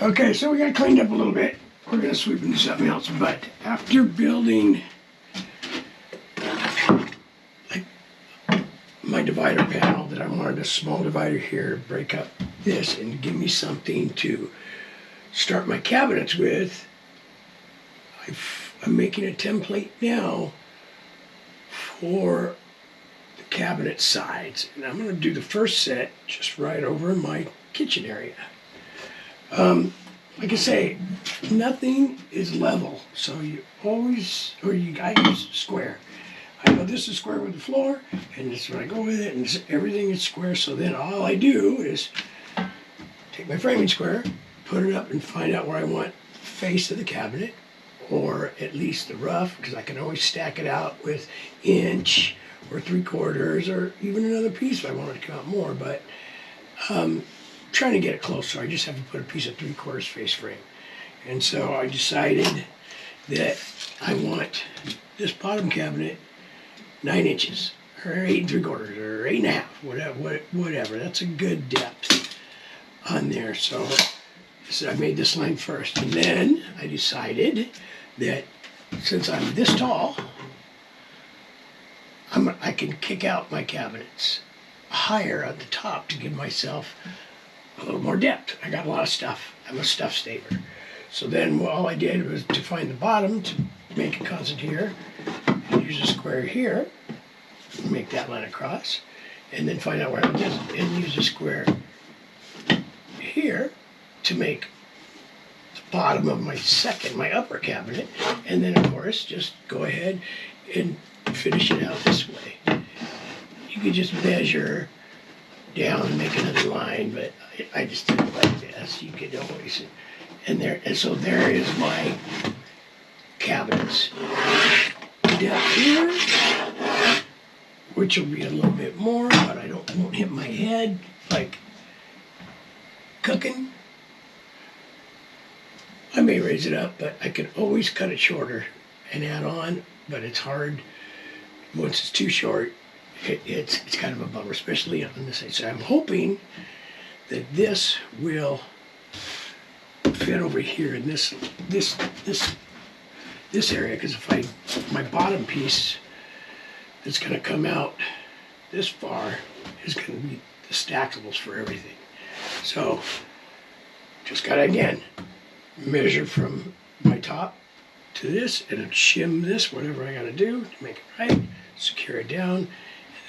Okay, so we got cleaned up a little bit. We're gonna sweep into something else, but after building like my divider panel that I wanted a small divider here to break up this and give me something to start my cabinets with, I'm making a template now for the cabinet sides. And I'm gonna do the first set just right over in my kitchen area. Like I say, nothing is level, so you always, I use square. I know this is square with the floor, and this is when I go with it, and everything is square, so then all I do is take my framing square, put it up, and find out where I want the face of the cabinet, or at least the rough, because I can always stack it out with inch, or 3/4, or even another piece if I wanted to come out more, but trying to get it closer. I just have to put a piece of 3/4 face frame. And so I decided that I want this bottom cabinet 9 inches, or 8 3/4, or 8 1/2, whatever. That's a good depth on there. So I made this line first. And then I decided that since I'm this tall, I can kick out my cabinets higher at the top to give myself a little more depth. I got a lot of stuff. I'm a stuff staver. So then all I did was to find the bottom to make a constant here, and use a square here, make that line across, and then find out where I want this, and use a square here to make the bottom of my upper cabinet, and then of course just go ahead and finish it out this way. You could just measure down and make another line, but I just did it like this. You could always, and so there is my cabinets. Down here, which will be a little bit more, but I won't hit my head like cooking. I may raise it up, but I can always cut it shorter and add on, but it's hard. Once it's too short, it's kind of a bummer, especially on this side. So I'm hoping that this will fit over here in this area, because my bottom piece that's going to come out this far is going to be the stackables for everything. So just got to, again, measure from my top to this and shim this, whatever I got to do to make it right, secure it down.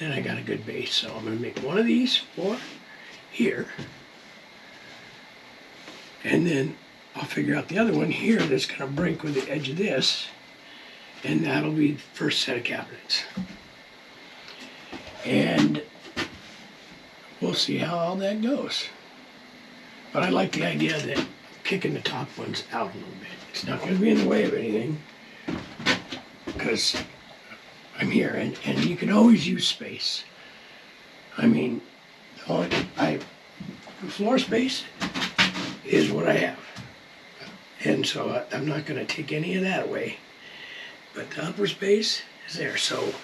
Then I got a good base, so I'm going to make one of these for here, and then I'll figure out the other one here that's going to break with the edge of this, and that'll be the first set of cabinets. And we'll see how all that goes. But I like the idea that kicking the top ones out a little bit. It's not going to be in the way of anything, because I'm here, and you can always use space. I mean, the floor space is what I have. And so I'm not going to take any of that away. But the upper space is there. So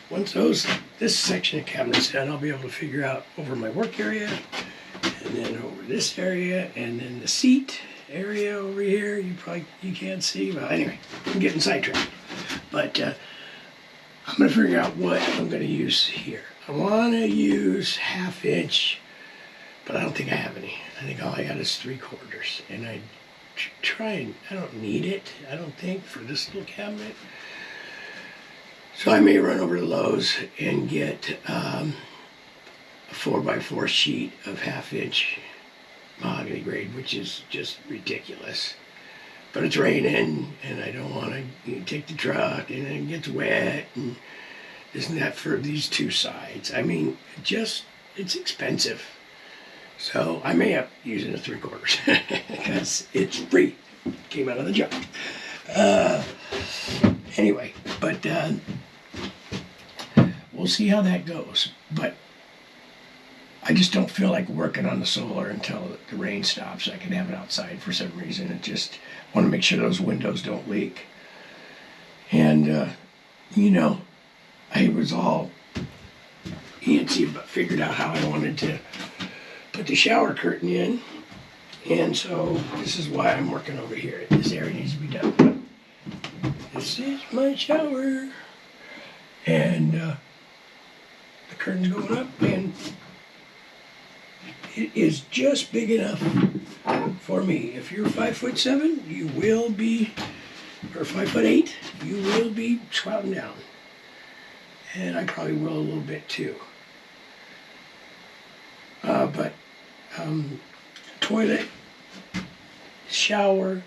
once this section of cabinets done, I'll be able to figure out over my work area, and then over this area, and then the seat area over here. You can't see. Well, anyway, I'm getting sidetracked. But I'm going to figure out what I'm going to use here. I want to use 1/2 inch, but I don't think I have any. I think all I got is 3/4. And I try and, I don't need it, I don't think, for this little cabinet. So I may run over to Lowe's and get a 4x4 sheet of 1/2 inch mahogany grade, which is just ridiculous. But it's raining, and I don't want to take the truck, and it gets wet, and isn't that for these two sides? I mean, it's expensive. So I may have using a 3/4 because it's free. Came out of the jar. Anyway, but we'll see how that goes. But I just don't feel like working on the solar until the rain stops. I can have it outside for some reason. It just want to make sure those windows don't leak. And I was all antsy, but figured out how I wanted to put the shower curtain in. And so this is why I'm working over here. This area needs to be done. This is my shower. And the curtain's going up, and it is just big enough for me. If you're 5'7", you will be, or 5'8", you will be squatting down. And I probably will a little bit too. But toilet, shower,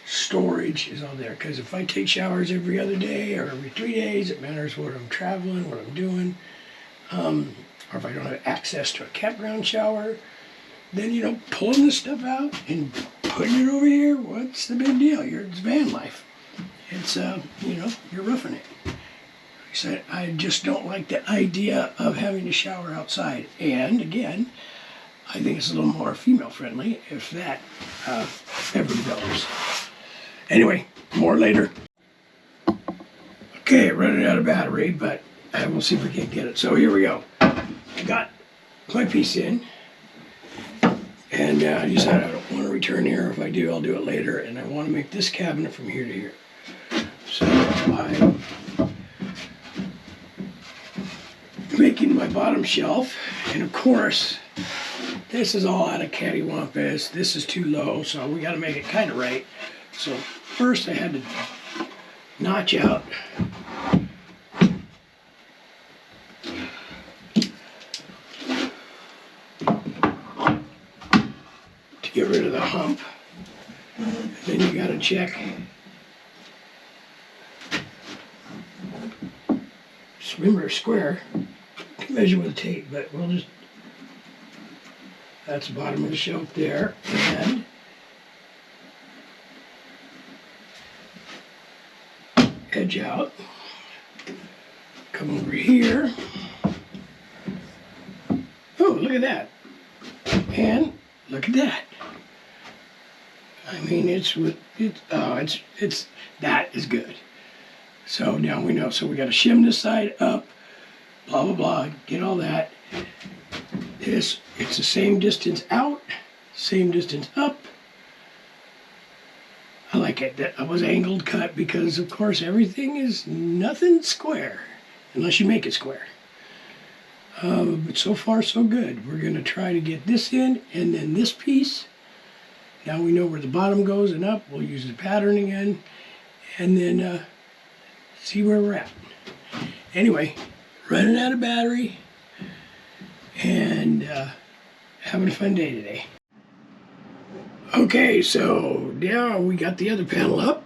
storage is all there. Because if I take showers every other day or every 3 days, it matters what I'm traveling, what I'm doing. Or if I don't have access to a campground shower, then, you know, pulling this stuff out and putting it over here, what's the big deal? It's van life. It's, you know, you're roughing it. Like I said, I just don't like the idea of having to shower outside. And again, I think it's a little more female friendly if that ever develops. Anyway, more later. Okay, running out of battery, but we'll see if we can get it. So here we go. I got my piece in, and I decided I don't want to return here. If I do, I'll do it later. And I want to make this cabinet from here to here. So I'm making my bottom shelf, and of course, this is all out of cattywampus. This is too low, so we got to make it kind of right. So first I had to notch out to get rid of the hump. And then you got to check. Remember, square, measure with tape, but we'll just, that's the bottom of the shelf there, and edge out, come over here, oh, look at that, and look at that. I mean, that is good. So now we know. So we got to shim this side up, blah, blah, blah, get all that. It's the same distance out, same distance up. I like it. That was angled cut because, of course, everything is nothing square unless you make it square. But so far, so good. We're going to try to get this in and then this piece. Now we know where the bottom goes and up. We'll use the pattern again and then see where we're at. Anyway, running out of battery and having a fun day today. Okay, so now we got the other panel up.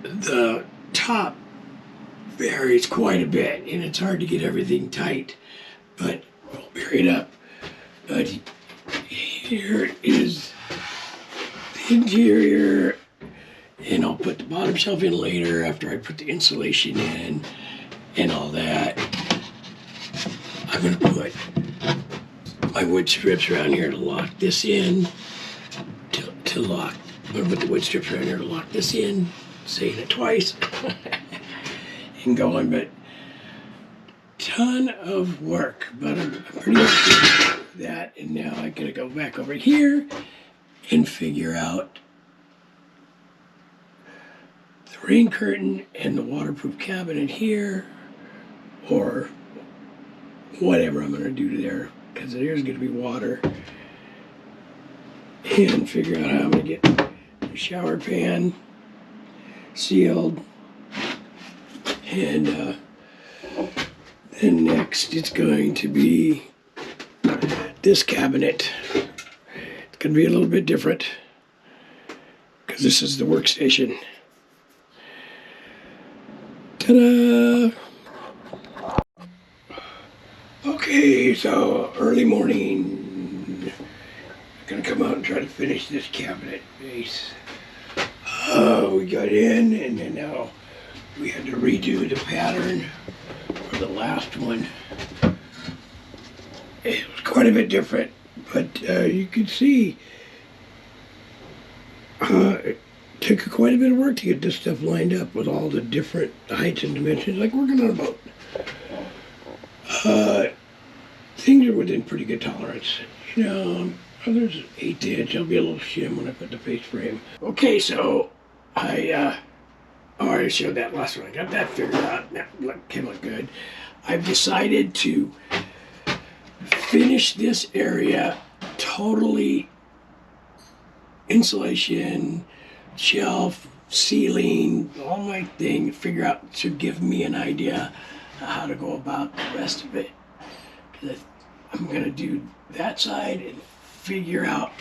The top varies quite a bit and it's hard to get everything tight, but we'll bury it up. But here is the interior, and I'll put the bottom shelf in later after I put the insulation in and all that. I'm going to put my wood strips around here to lock this in, to lock. I'm going to put the wood strips around here to lock this in, saying it twice, and going, but ton of work, but I'm pretty happy with that. And now I'm going to go back over here and figure out the rain curtain and the waterproof cabinet here, or whatever I'm going to do to there, because there's going to be water, and figure out how I'm going to get the shower pan sealed, and then next it's going to be this cabinet. It's going to be a little bit different because this is the workstation. Ta-da! Okay, so early morning. I'm going to come out and try to finish this cabinet base. We got in, and then now we had to redo the pattern for the last one. It was quite a bit different, but you can see it took quite a bit of work to get this stuff lined up with all the different heights and dimensions, like working on a boat. Things with in pretty good tolerance. You know, there's 1/8 inch. There'll be a little shim when I put the face frame. Okay, so I already showed that last one. I got that figured out. That can look good. I've decided to finish this area totally insulation, shelf, ceiling, all my thing, figure out to give me an idea how to go about the rest of it. I'm gonna do that side and figure out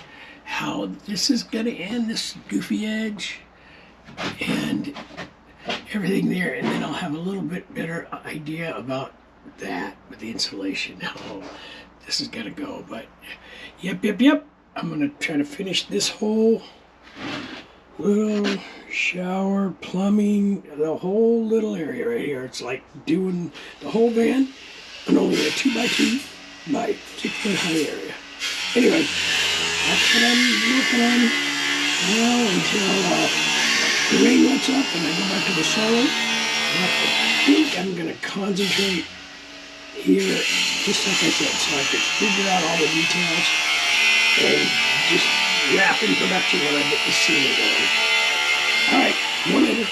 how this is gonna end, this goofy edge and everything there, and then I'll have a little bit better idea about that with the insulation, how this is gonna go. But yep, I'm gonna try to finish this whole little shower, plumbing, the whole little area right here. It's like doing the whole van on only a 2x2 by 6-foot high area. Anyway, that's what I'm working on now until the rain lets up and I go back to the solar. I think I'm gonna concentrate here, just like I said, so I can figure out all the details and just wrap in production when I get the ceiling going. Alright, one later.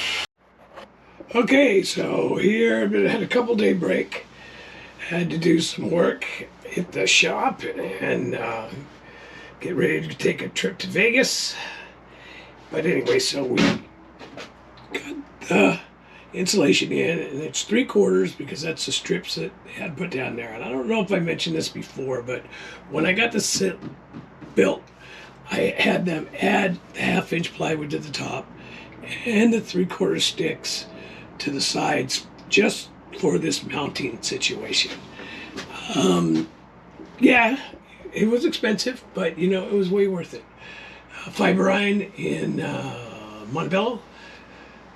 Okay, so here I had a couple day break. Had to do some work at the shop and get ready to take a trip to Vegas. But anyway, so we got the insulation in, and it's 3/4 because that's the strips that they had put down there. And I don't know if I mentioned this before, but when I got this built, I had them add the 1/2 inch plywood to the top and the 3/4 sticks to the sides just for this mounting situation. Yeah, it was expensive, but you know, it was way worth it. Fiberine in Montebello,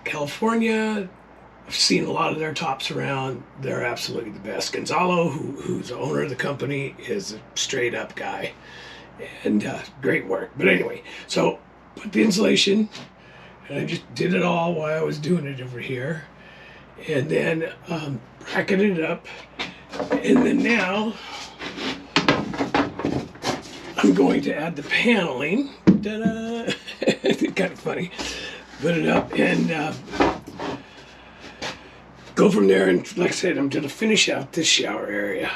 California. I've seen a lot of their tops around. They're absolutely the best. Gonzalo, who's the owner of the company, is a straight up guy. And great work. But anyway, so put the insulation, and I just did it all while I was doing it over here. And then bracketed it up. And then now I'm going to add the paneling. Ta-da! It's kind of funny. Put it up and go from there. And like I said, I'm going to finish out this shower area.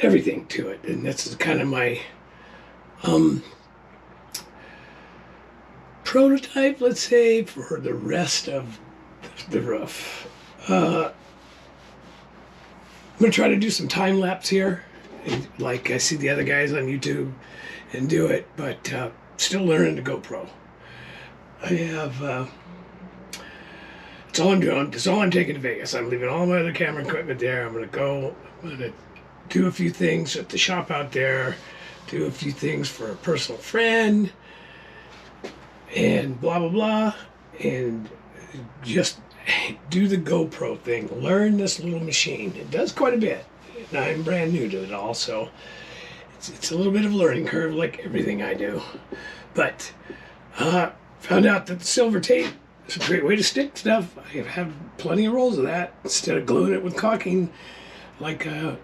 Everything to it. And that's kind of my prototype, let's say, for the rest of the roof. I'm going to try to do some time lapse here, like I see the other guys on YouTube and do it, but still learning the GoPro. I have, that's all I'm doing. That's all I'm taking to Vegas. I'm leaving all my other camera equipment there. I'm going to do a few things at the shop out there, do a few things for a personal friend, and blah, blah, blah, and just do the GoPro thing. Learn this little machine. It does quite a bit. And I'm brand new to it all, so it's a little bit of a learning curve like everything I do. But found out that the silver tape is a great way to stick stuff. I have plenty of rolls of that instead of gluing it with caulking like I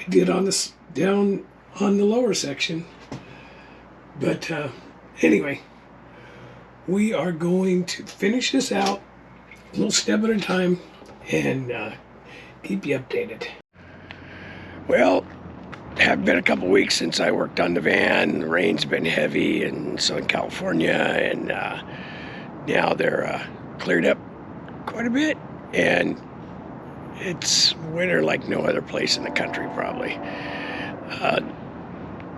did on this down on the lower section. But anyway, we are going to finish this out a little step at a time and keep you updated. Well, it have been a couple weeks since I worked on the van. The rain's been heavy in Southern California, and now they're cleared up quite a bit, and it's winter like no other place in the country probably.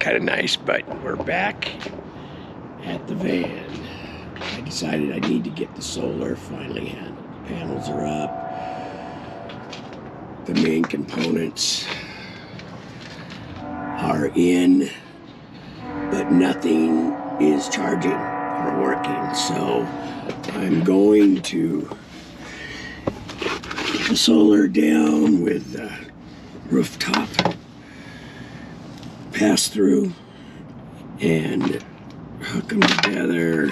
Kind of nice, but we're back at the van. I decided I need to get the solar finally handled. The panels are up. The main components are in, but nothing is charging or working. So I'm going to put the solar down with rooftop pass through and hook them together,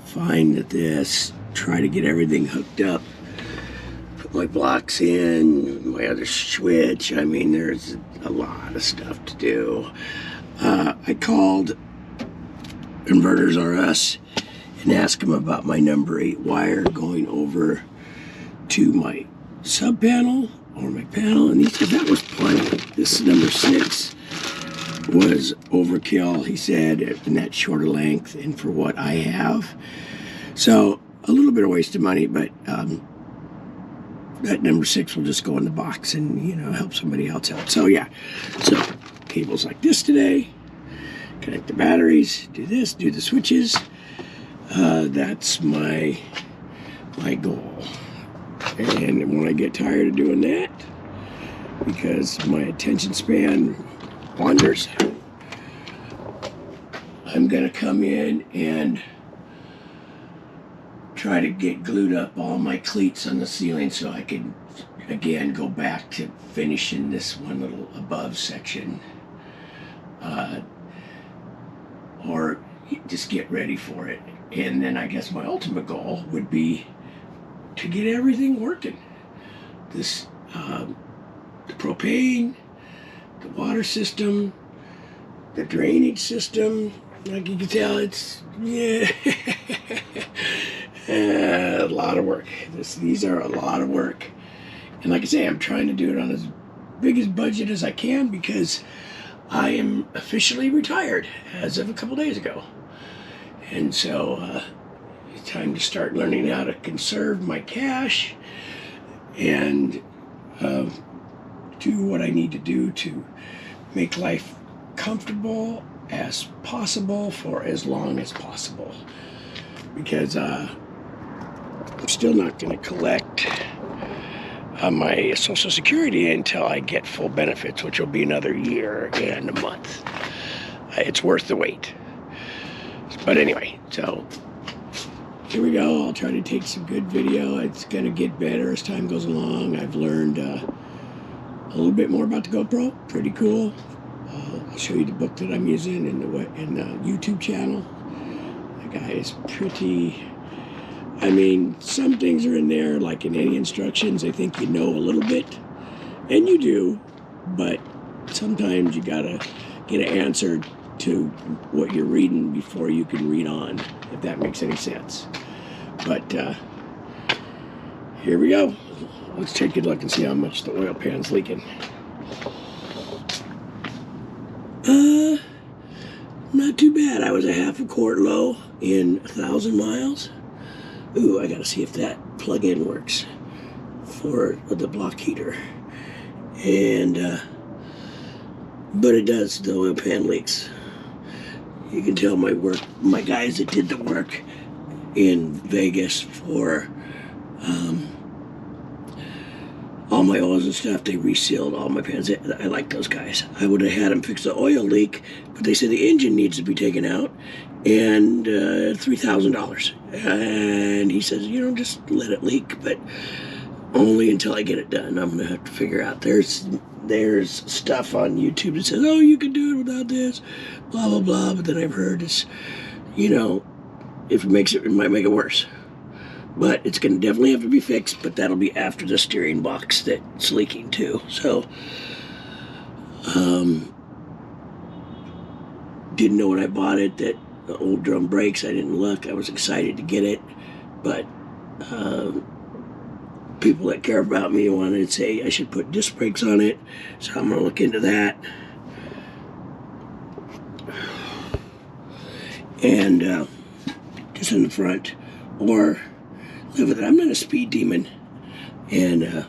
find this, try to get everything hooked up, my blocks in, my other switch. I mean, there's a lot of stuff to do. I called Inverters R Us and asked them about my number 8 wire going over to my sub panel or my panel, and he said that was plenty. This number 6 was overkill, he said, in that shorter length and for what I have. So a little bit of waste of money, but that number 6 will just go in the box and, you know, help somebody else out. So yeah, so cables like this today, connect the batteries, do this, do the switches. That's my goal. And when I get tired of doing that, because my attention span wanders, I'm gonna come in and try to get glued up all my cleats on the ceiling so I can again go back to finishing this one little above section, or just get ready for it. And then I guess my ultimate goal would be to get everything working. This the propane, the water system, the drainage system, like you can tell, it's, yeah, a lot of work. These are a lot of work. And like I say, I'm trying to do it on as big a budget as I can because I am officially retired as of a couple days ago. And so it's time to start learning how to conserve my cash and do what I need to do to make life comfortable as possible for as long as possible. Because I'm still not going to collect my Social Security until I get full benefits, which will be another year and a month. It's worth the wait. But anyway, so here we go. I'll try to take some good video. It's going to get better as time goes along. I've learned a little bit more about the GoPro. Pretty cool. I'll show you the book that I'm using in the YouTube channel. The guy is pretty... I mean, some things are in there, like in any instructions, I think you know a little bit. And you do. But sometimes you got to get an answer to what you're reading before you can read on, if that makes any sense. But here we go. Let's take a look and see how much the oil pan's leaking. Not too bad. I was a half a quart low in 1,000 miles. Ooh, I gotta see if that plug-in works for the block heater. And but it does. The oil pan leaks. You can tell my guys that did the work in Vegas for all my oils and stuff, they resealed all my pans. I like those guys. I would have had them fix the oil leak, but they said the engine needs to be taken out, and $3,000. And he says, you know, just let it leak, but only until I get it done. I'm gonna have to figure out. There's stuff on YouTube that says, oh, you can do it without this, blah blah blah. But then I've heard it's, you know, if it makes it, it might make it worse. But it's going to definitely have to be fixed, but that'll be after the steering box that's leaking too. So, didn't know when I bought it that the old drum brakes, I didn't look. I was excited to get it, but people that care about me wanted to say I should put disc brakes on it, so I'm going to look into that. And just in the front, or live with it. I'm not a speed demon, and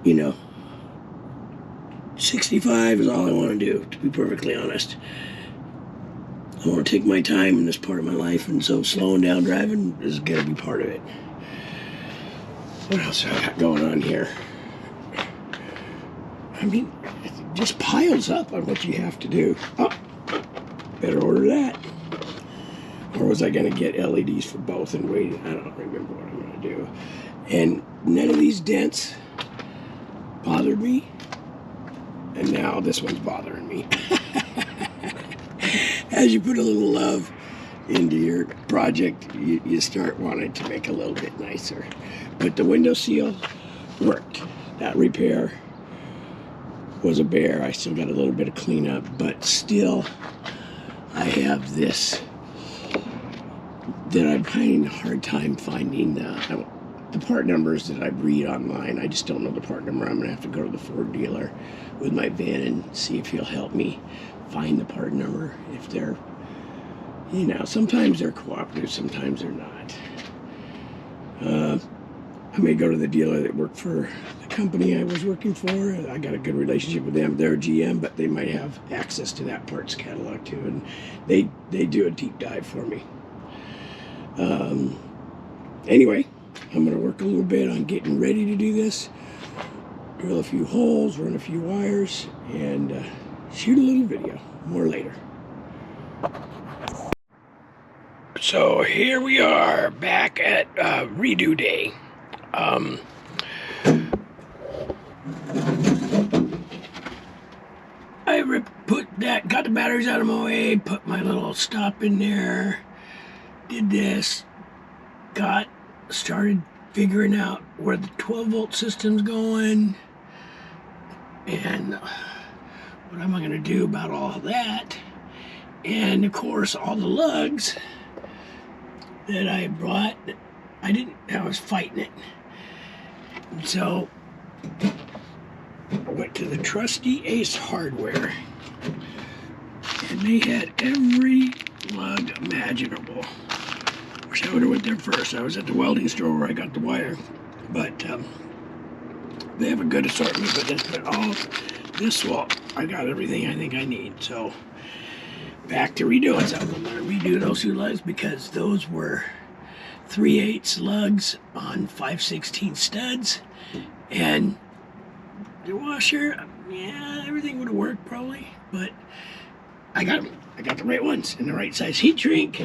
you know, 65 is all I want to do, to be perfectly honest. I want to take my time in this part of my life, and so slowing down driving is going to be part of it. What else have I got going on here? I mean, it just piles up on what you have to do. Oh, better order that. Or was I going to get LEDs for both and wait? I don't remember what I'm going to do. And none of these dents bothered me. And now this one's bothering me. As you put a little love into your project, you start wanting to make a little bit nicer. But the window seal worked. That repair was a bear. I still got a little bit of cleanup, but still I have this that I'm having a hard time finding the part numbers that I read online. I just don't know the part number. I'm gonna have to go to the Ford dealer with my van and see if he'll help me find the part number. If they're, you know, sometimes they're cooperative, sometimes they're not. I may go to the dealer that worked for the company I was working for. I got a good relationship with them. They're a GM, but they might have access to that parts catalog too, and they do a deep dive for me. Anyway, I'm going to work a little bit on getting ready to do this. Drill a few holes, run a few wires, and shoot a little video. More later. So here we are back at redo day. Got the batteries out of my way, put my little stop in there, did this, started figuring out where the 12-volt system's going, and what am I going to do about all that, and of course all the lugs that I brought, I was fighting it. And so I went to the trusty Ace Hardware, and they had every lug imaginable. Wish I would have went there first. I was at the welding store where I got the wire, but they have a good assortment of this. But all this, well, I got everything I think I need. So back to redoing something. I'm going to redo those two lugs because those were 3/8 lugs on 5/16 studs, and the washer, yeah, everything would have worked probably, but I got them. I got the right ones and the right size heat shrink,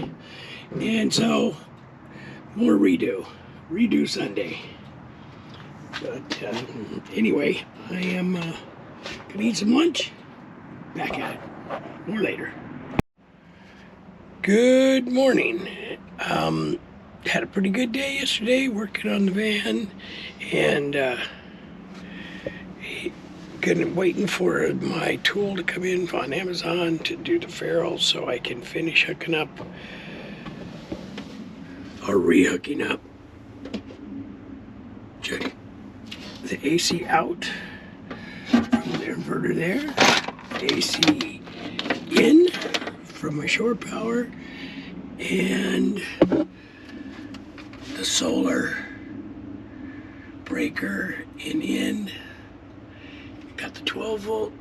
and so more redo Sunday. But anyway, I am gonna eat some lunch. Back at it more later. Good morning. Had a pretty good day yesterday working on the van, and waiting for my tool to come in on Amazon to do the ferrules so I can finish hooking up or re-hooking up. Check the AC out from the inverter there, AC in from my shore power, and the solar breaker in. Got the 12-volt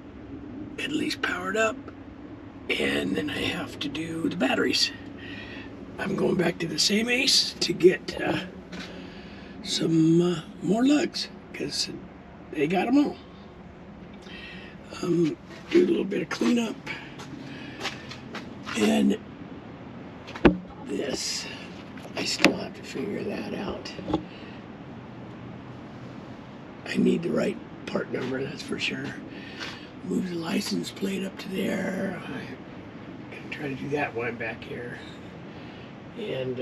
at least powered up, and then I have to do the batteries. I'm going back to the same Ace to get some more lugs because they got them all. Do a little bit of cleanup, and this, I still have to figure that out. I need the right part number, that's for sure. Move the license plate up to there. I'm gonna try to do that while I'm back here. And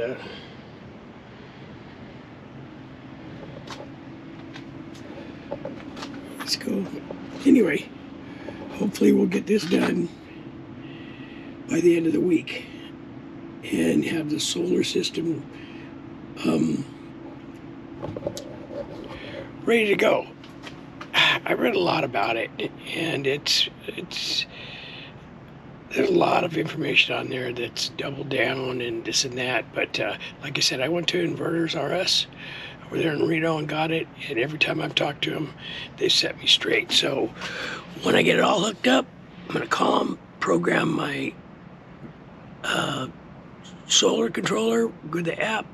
let's go. Anyway, hopefully we'll get this done by the end of the week and have the solar system ready to go. I read a lot about it, and there's a lot of information on there that's doubled down and this and that. But like I said, I went to Inverters RS over there in Reno and got it, and every time I've talked to them, they set me straight. So when I get it all hooked up, I'm gonna call them, program my solar controller with the app,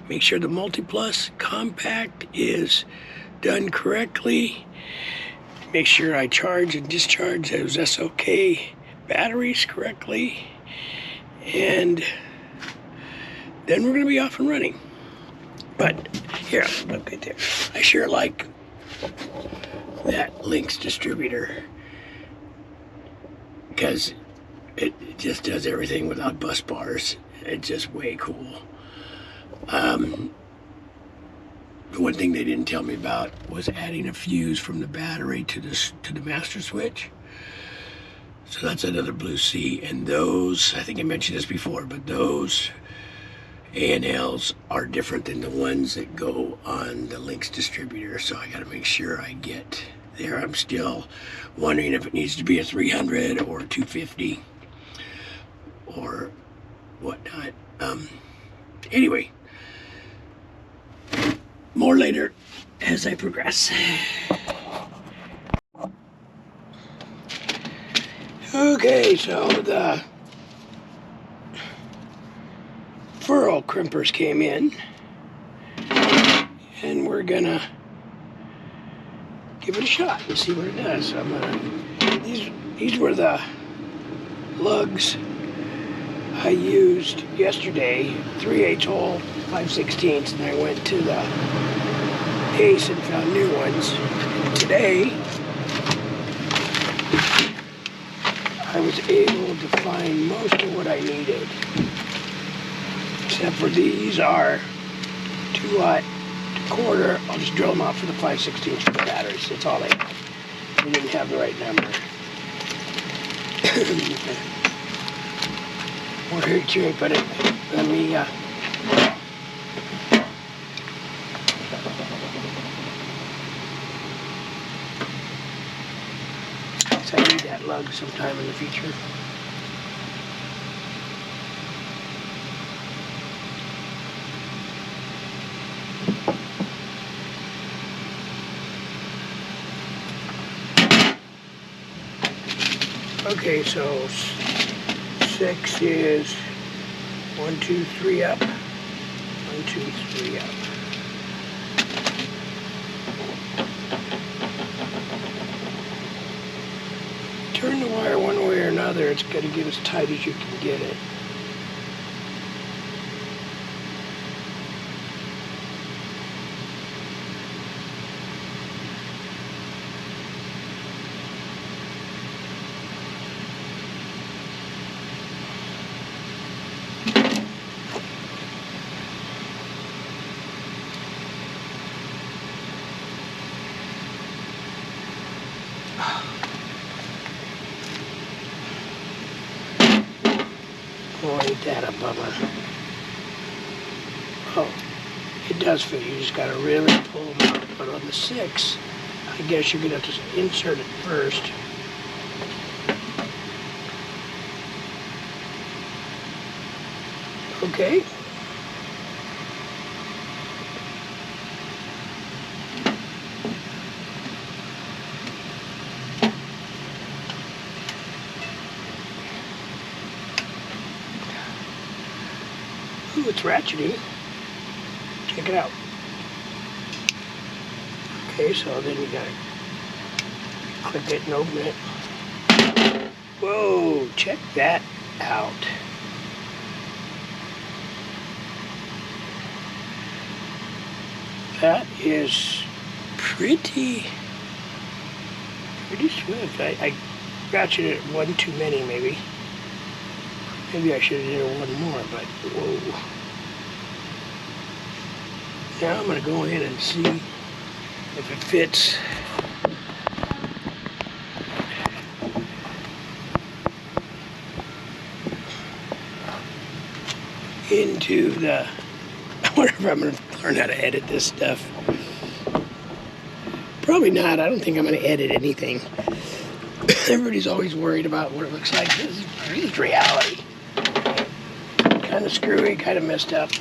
make sure the multi-plus compact is done correctly, make sure I charge and discharge those SOK batteries correctly, and then we're going to be off and running. But here, look at there. I sure like that Lynx distributor because it just does everything without bus bars. It's just way cool. The one thing they didn't tell me about was adding a fuse from the battery to the master switch. So that's another Blue Sea, and those, I think I mentioned this before, but those A&Ls are different than the ones that go on the Lynx distributor, so I gotta make sure I get there. I'm still wondering if it needs to be a 300 or 250 or whatnot. Anyway, more later as I progress. Okay, so the furrow crimpers came in, and we're gonna give it a shot and see what it does. These were the lugs I used yesterday, 3/8 hole, 5/16, and I went to the Ace and found new ones. Today, I was able to find most of what I needed. Except for these are 2-aught, 1/4. I'll just drill them out for the 5/16 for the batteries. That's all they have. We didn't have the right number. We're here to put it. Let me I need that lug sometime in the future. Okay, so 6 is 1, 2, 3 up. 1, 2, 3 up. Turn the wire one way or another, it's got to get as tight as you can get it. Oh, ain't that a bummer. Oh, it does fit. You just got to really pull them out. But on the 6, I guess you're going to have to insert it first. Okay. Ooh, it's ratchety. Check it out. Okay, so then you gotta click it and open it. Whoa, check that out. That is pretty swift. I ratcheted it one too many, maybe. Maybe I should have did one more, but whoa. Now I'm going to go in and see if it fits. Into the, I wonder if I'm going to learn how to edit this stuff. Probably not. I don't think I'm going to edit anything. Everybody's always worried about what it looks like. This is reality. Kind of screwy, kind of messed up.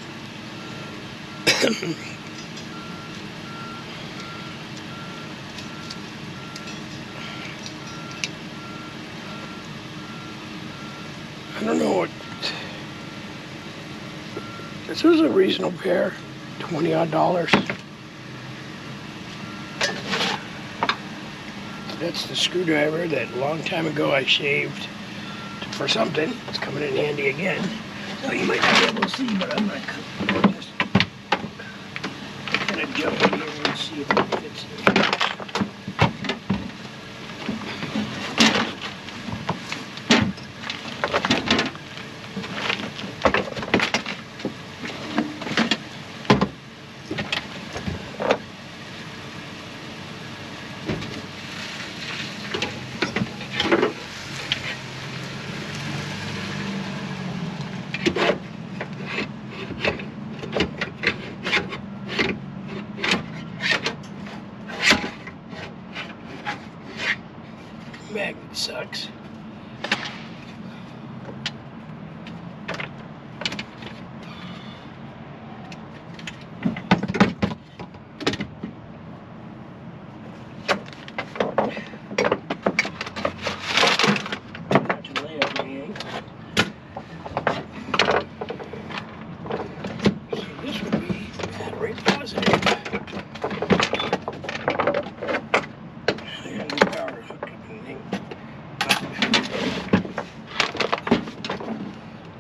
I don't know what. This was a reasonable pair, $20-odd. That's the screwdriver that a long time ago I shaved for something. It's coming in handy again. So you might not be able to see, but I'm just gonna jump in here and see if it fits in. magnet sucks.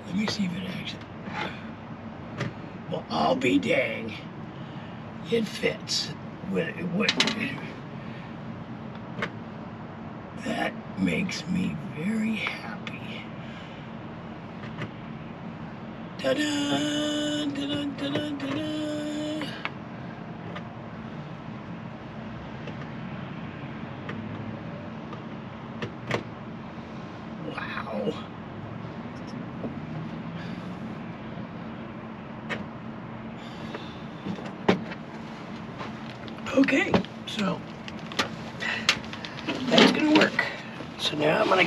Let me see if it actually... Well, I'll be dang. It fits. That makes me very happy. Ta-da! Ta-da! Ta-da! Ta-da! Wow. Okay, so that's gonna work. So now I'm gonna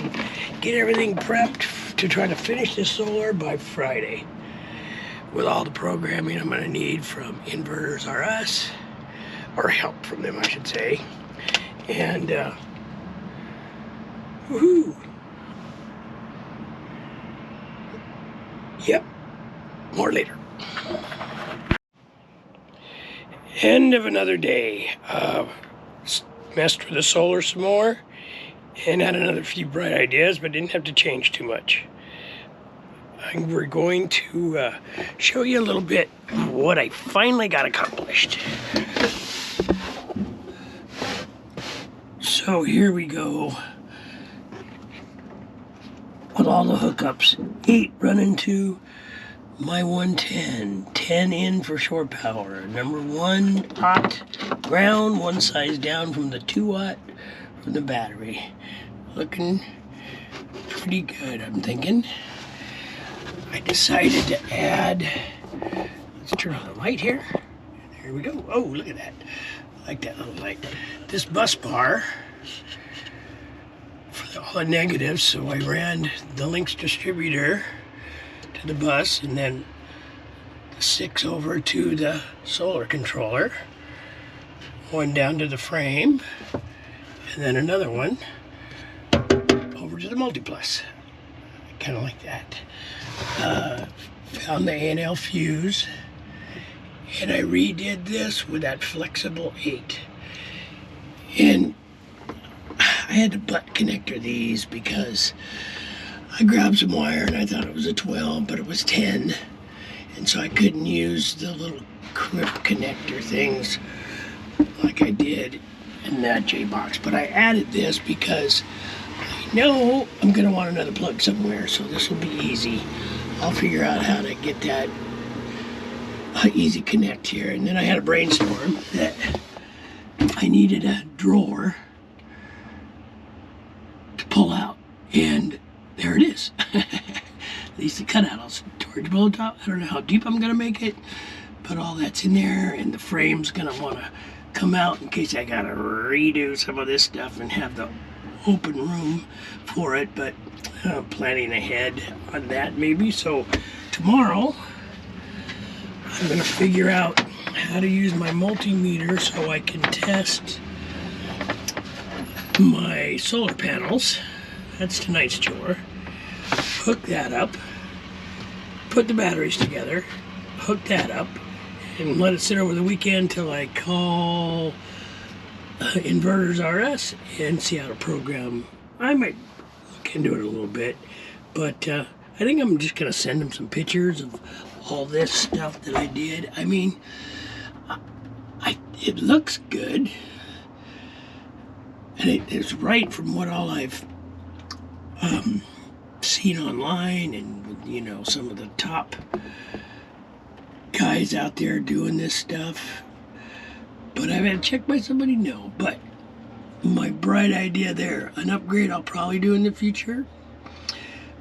get everything prepped to try to finish this solar by Friday with all the programming I'm gonna need from Inverters R Us, or help from them I should say. And woohoo! Yep, more later. End of another day. Messed with the solar some more and had another few bright ideas, but didn't have to change too much. We're going to show you a little bit of what I finally got accomplished. So here we go with all the hookups. 8 running to my 110, 10 in for shore power. Number 1 hot ground, 1 size down from the 2 watt from the battery. Looking pretty good, I'm thinking. I decided to add, let's turn on the light here. There we go. Oh, look at that. I like that little light. This bus bar for all the negatives, so I ran the Lynx distributor to the bus and then the 6 over to the solar controller, 1 down to the frame, and then another one over to the multiplus. Kind of like that. Found the A&L fuse, and I redid this with that flexible 8. And I had to butt connector these because I grabbed some wire and I thought it was a 12, but it was 10. And so I couldn't use the little clip connector things like I did in that J-box. But I added this because I know I'm going to want another plug somewhere, so this will be easy. I'll figure out how to get that easy connect here. And then I had a brainstorm that I needed a drawer to pull out. And there it is. At least the cutout. I'll storage below top. I don't know how deep I'm going to make it, but all that's in there, and the frame's going to want to come out in case I got to redo some of this stuff and have the open room for it, but planning ahead on that maybe. So tomorrow I'm going to figure out how to use my multimeter so I can test my solar panels. That's tonight's chore. Hook that up, put the batteries together, hook that up, and let it sit over the weekend till I call Inverters R Us and see how to program. I might look into it a little bit, but I think I'm just going to send them some pictures of all this stuff that I did. I mean, it looks good, and it's right from what all I've seen online, and you know, some of the top guys out there doing this stuff. But I've had to check by somebody? No. But my bright idea there, an upgrade I'll probably do in the future,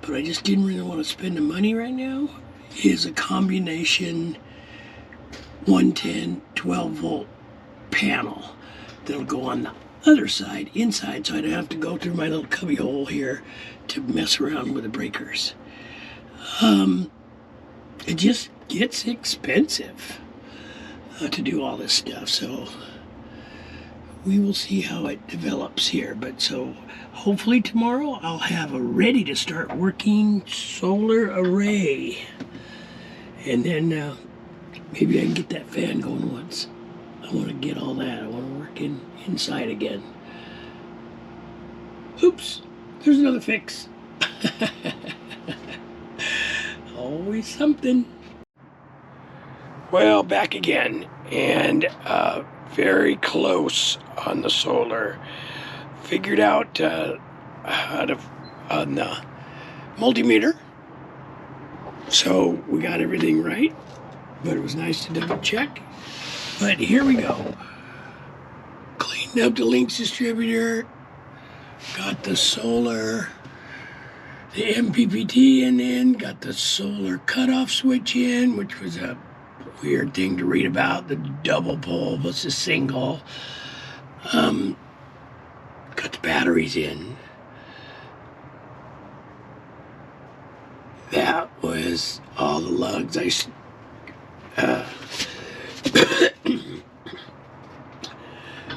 but I just didn't really want to spend the money right now, is a combination 110 12 volt panel that'll go on other side, inside, so I don't have to go through my little cubby hole here to mess around with the breakers. It just gets expensive to do all this stuff, so we will see how it develops here. But so hopefully tomorrow I'll have a ready to start working solar array, and then maybe I can get that fan going once. I want to get all that. I want to work inside again. Oops, there's another fix. Always something. Well, back again, and very close on the solar. Figured out how to on the multimeter, so we got everything right. But it was nice to double check. But here we go. Cleaned up the links distributor. Got the solar, the MPPT in, got the solar cutoff switch in, which was a weird thing to read about. The double pole versus single. Got the batteries in. That was all the lugs.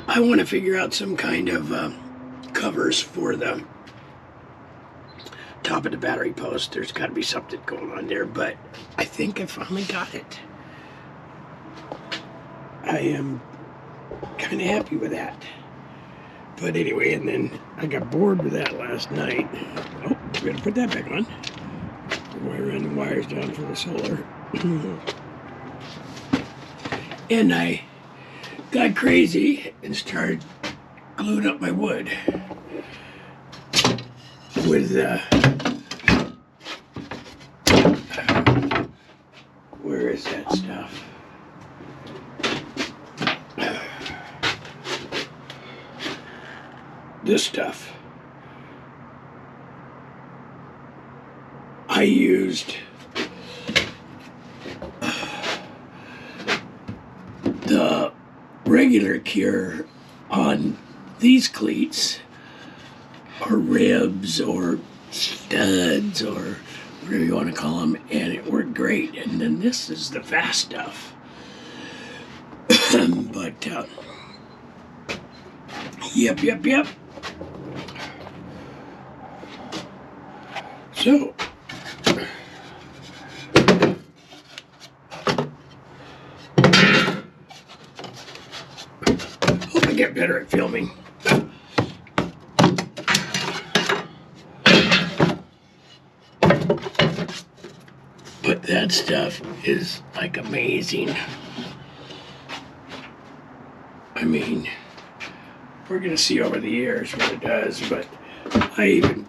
I want to figure out some kind of covers for the top of the battery post. There's got to be something going on there, but I think I finally got it. I am kind of happy with that. But anyway, and then I got bored with that last night. Oh, better put that back on. I ran the wires down for the solar. And I got crazy and started gluing up my wood with where is that stuff? This stuff. I used the regular cure on these cleats, or ribs, or studs, or whatever you want to call them, and it worked great. And then this is the fast stuff. But yep. So hope I get better at filming. But that stuff is like amazing. I mean, we're gonna see over the years what it does, but I even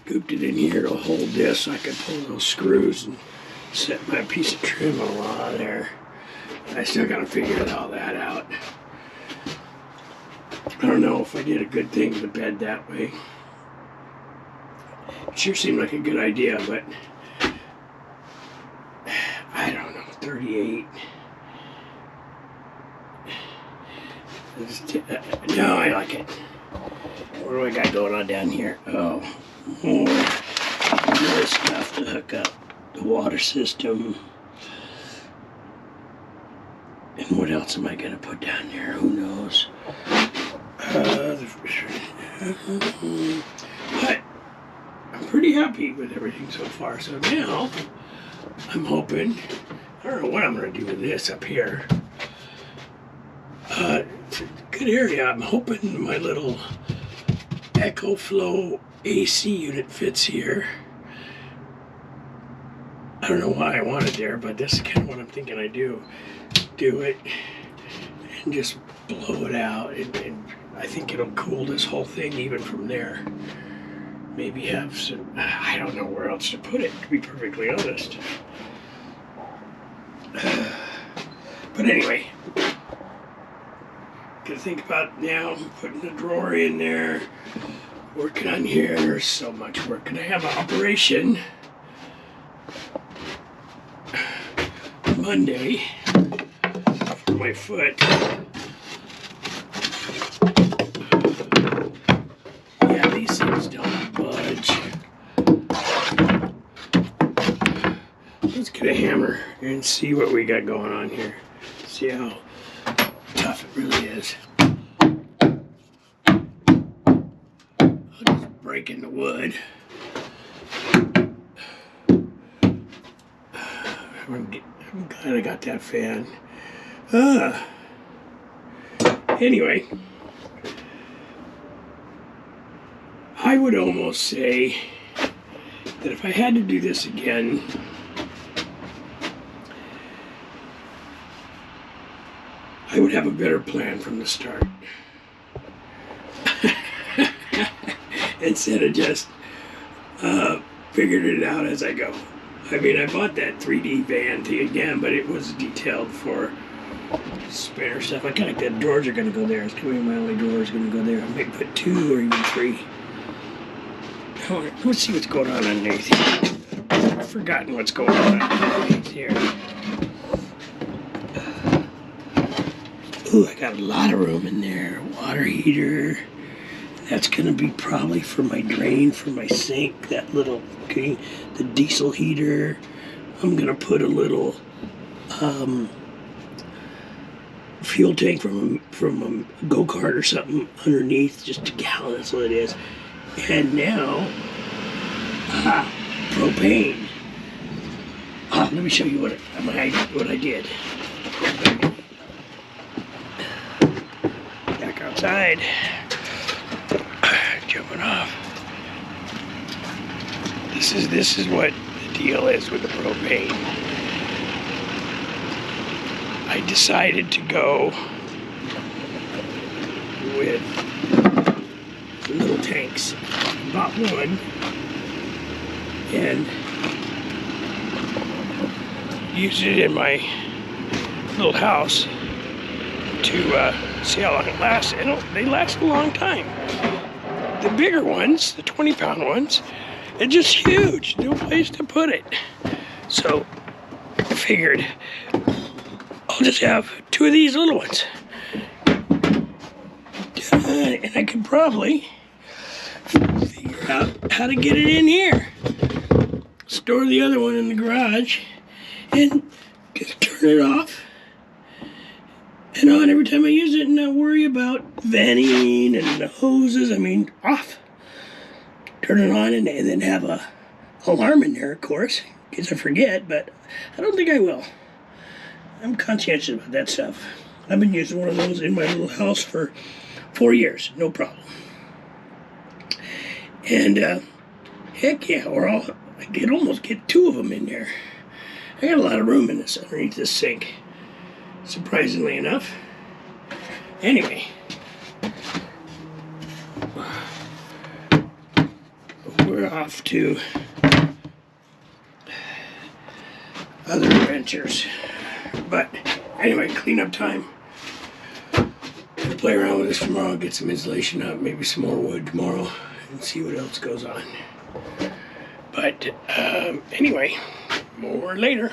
scooped it in here to hold this so I could pull those screws and set my piece of trim on there. I still gotta figure all that out. I don't know if I did a good thing with the bed that way. It sure seemed like a good idea, but I don't know, 38. No, I like it. What do I got going on down here? Oh, more stuff to hook up the water system. And what else am I going to put down there? Who knows? But I'm pretty happy with everything so far. So now I'm hoping, I don't know what I'm going to do with this up here. It's a good area. I'm hoping my little EcoFlow AC unit fits here. I don't know why I want it there, but this is kind of what I'm thinking I do. Do it and just blow it out, and I think it'll cool this whole thing even from there. Maybe have some, I don't know where else to put it, to be perfectly honest. But anyway, gotta think about now putting the drawer in there, working on here. There's so much work. And I have an operation Monday for my foot. Yeah, these things don't budge. Let's get a hammer and see what we got going on here. See how tough it really is. I'll just break in the wood. I'm glad I got that fan. Anyway, I would almost say that if I had to do this again, I would have a better plan from the start. Instead of just figuring it out as I go. I mean, I bought that 3D van thing again, but it was detailed for spare stuff. I kind of think the drawers are going to go there. It's going to be my only drawers going to go there. I might put 2 or even 3. Let's see what's going on underneath here. I've forgotten what's going on underneath here. Ooh, I got a lot of room in there. Water heater. That's going to be probably for my drain, for my sink. That little, okay, the diesel heater. I'm going to put a little fuel tank from a go-kart or something underneath, just a gallon, that's what it is. And now, propane. Let me show you what I did. Back outside. Jumping off. This is what the deal is with the propane. I decided to go with the little tanks. Bought one and used it in my little house to see how long it lasts. And they last a long time. The bigger ones, the 20-pound ones, are just huge. No place to put it. So I figured I'll just have 2 of these little ones. And I could probably figure out how to get it in here. Store the other one in the garage and just turn it off and on every time I use it and not worry about venting and the hoses. I mean, off. Turn it on and then have a alarm in there, of course, in case I forget, but I don't think I will. I'm conscientious about that stuff. I've been using one of those in my little house for 4 years, no problem. And heck yeah, I could almost get 2 of them in there. I got a lot of room in this underneath this sink, surprisingly enough. Anyway, we're off to other adventures. But anyway, cleanup time. I'll play around with this tomorrow, get some insulation up, maybe some more wood tomorrow, and see what else goes on. But anyway, more later.